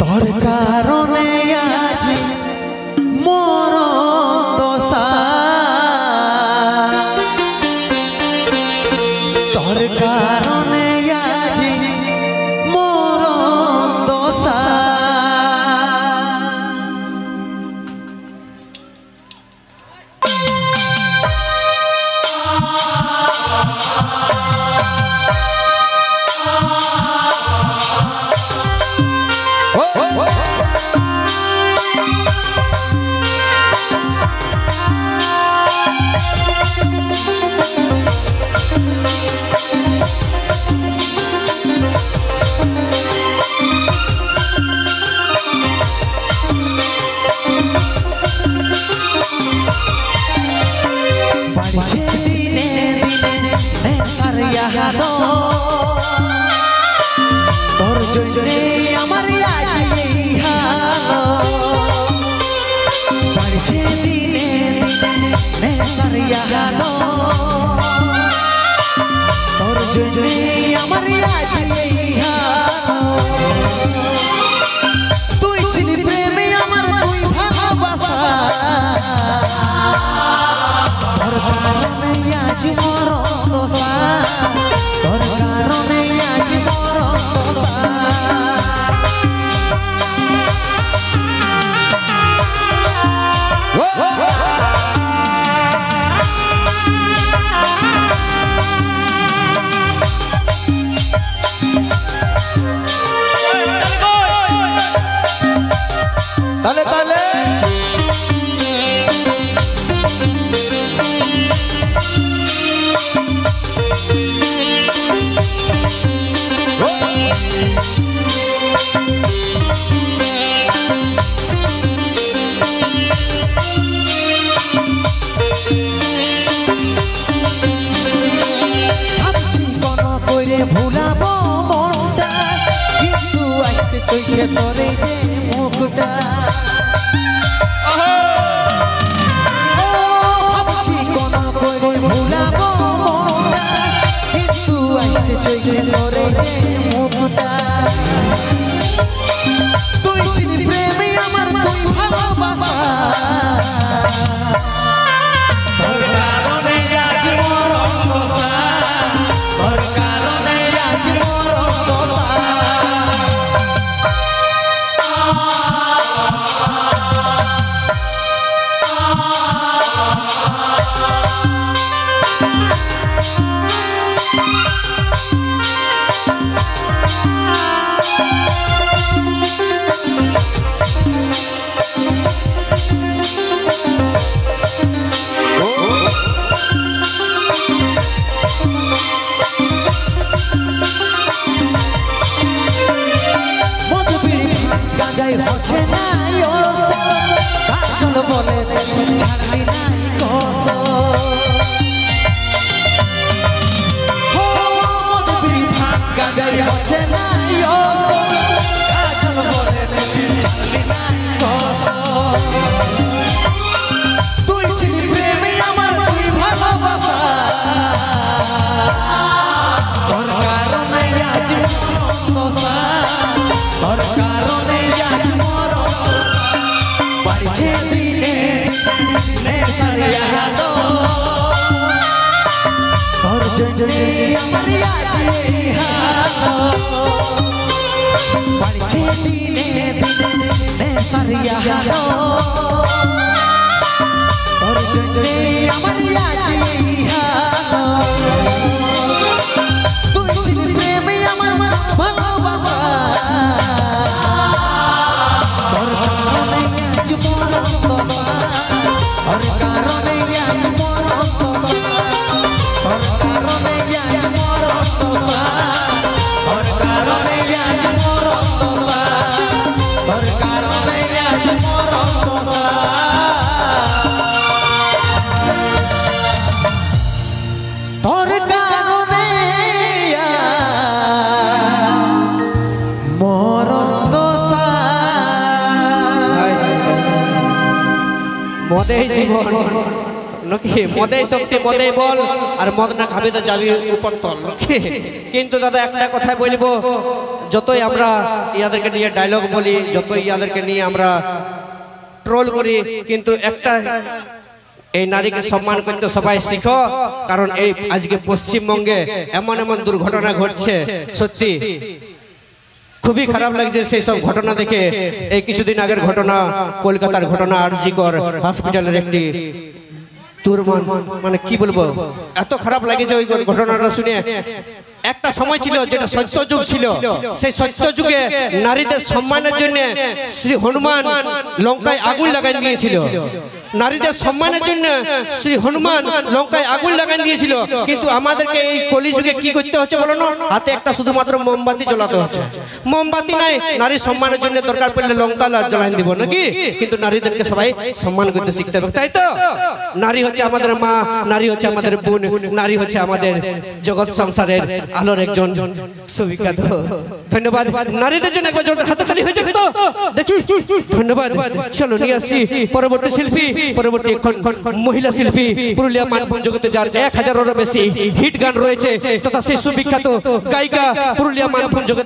তোর কারণে আজ মরণ দশা, তোর কারণে আজ মরণ দশা। তোর জন্যে আমার আজ এই হালো, বাড়ছে দিনে দিনে নেশার হালো। তোর জন্যে আমার আজ এই হালো, তুই ছিলি প্রেমে আমার তুই ভালোবাসা। তোর কারণে আজ মরণ দশা, তোর কারণে আজ মরণ দশা। তালে তালে ভুলাবো মনটা, কিন্তু আসছে চোখে তোরে যে মুখটা। ভাবছি কোন করে ভুলাবো মনটা, কিন্তু আসছে চোখে তোরে যে মুখটা। তুই ছিলি প্রেমে আমার তুই ভালোবাসা, তোর কারণে আজ মরণ দশা, তোর কারণে আজ মরণ দশা। হচ্ছে না কাজল বলে ছাড়লি নাই কস, বিড়ি ভাঙ্গা যাই হচ্ছে না কাজল বলে ছাড়লি নাই কস। তুই ছিলি প্রেমে আমার তুই ভালোবাসা, তোর কারণে আজ মরণ দশা, তোর কারণে আজ মরণ দশা। বাড়ছে দিনে নেশার হালো, তোর জন্যে আমার আজ এই হালো। বাড়ছে দিনে দিনে নেশার হালো, তোর জন্যে আমার আজ এই হালো। তুই ছিলি প্রেমে আমার ভালোবাসা, তোর কারণে আজ মরণ দশা, তোর কারণে আজ মরণ দশা, তোর কারণে আজ মরণ দশা, তোর কারণে আজ মরণ দশা, তোর কারণে আজ মরণ দশা। তোর কারণে মরণ দশা। মনে জীবন নাকি মদেই শক্তি মদেই বল আর মদ না খাবি তো যাবি উপর তল নাকি কিন্তু দাদা একটা কথাই বলবো যতই আমরা ইয়াদেরকে নিয়ে ডায়লগ বলি যতই ইয়াদেরকে নিয়ে আমরা ট্রোল করি কিন্তু একটা এই নারীকে সম্মান করতে সবাই শিখো কারণ এই আজকে পশ্চিমবঙ্গে এমন এমন দুর্ঘটনা ঘটছে সত্যি খুবই খারাপ লাগছে সেই সব ঘটনা দেখে এই কিছুদিন আগের ঘটনা কলকাতার ঘটনা আরজি কর হসপিটালের একটি মানে কি বলবো এত খারাপ লাগেছে ওই ঘটনাটা শুনে একটা সময় ছিল যেটা সত্যযুগ ছিল সেই সত্যযুগে নারীদের সম্মানের জন্য শ্রী হনুমান লঙ্কায় আগুন লাগাই দিয়েছিল নারীদের সম্মানের জন্য শ্রী হনুমান লঙ্কায় আগুন লাগাই দিয়েছিল কিন্তু আমাদেরকে এই কলিযুগে কি করতে হচ্ছে বলো না হাতে একটা শুধুমাত্র মোমবাতি জ্বলাতে হচ্ছে মোমবাতি নাই নারী সম্মানের জন্য দরকার পড়লে লঙ্কা জ্বালাই দিব নাকি কিন্তু নারীদেরকে সবাই সম্মান করতে শিখতে হবে তাই তো নারী হচ্ছে আমাদের মা নারী হচ্ছে আমাদের বোন নারী হচ্ছে আমাদের জগৎ সংসারের আলোর একজন সুবিখ্যাত ধন্যবাদ নারীদের জন্য একবার জোরদার হাততালি হয়ে যাক তো দেখি ধন্যবাদ চলো নিয়ে আসছি পরবর্তী শিল্পী পরবর্তী মহিলা শিল্পী পুরুলিয়া মানভূম জগতে যার 1000-এরও বেশি হিট গান রয়েছে তথা সেই সুবিখ্যাত গায়িকা পুরুলিয়া মানভূম জগতে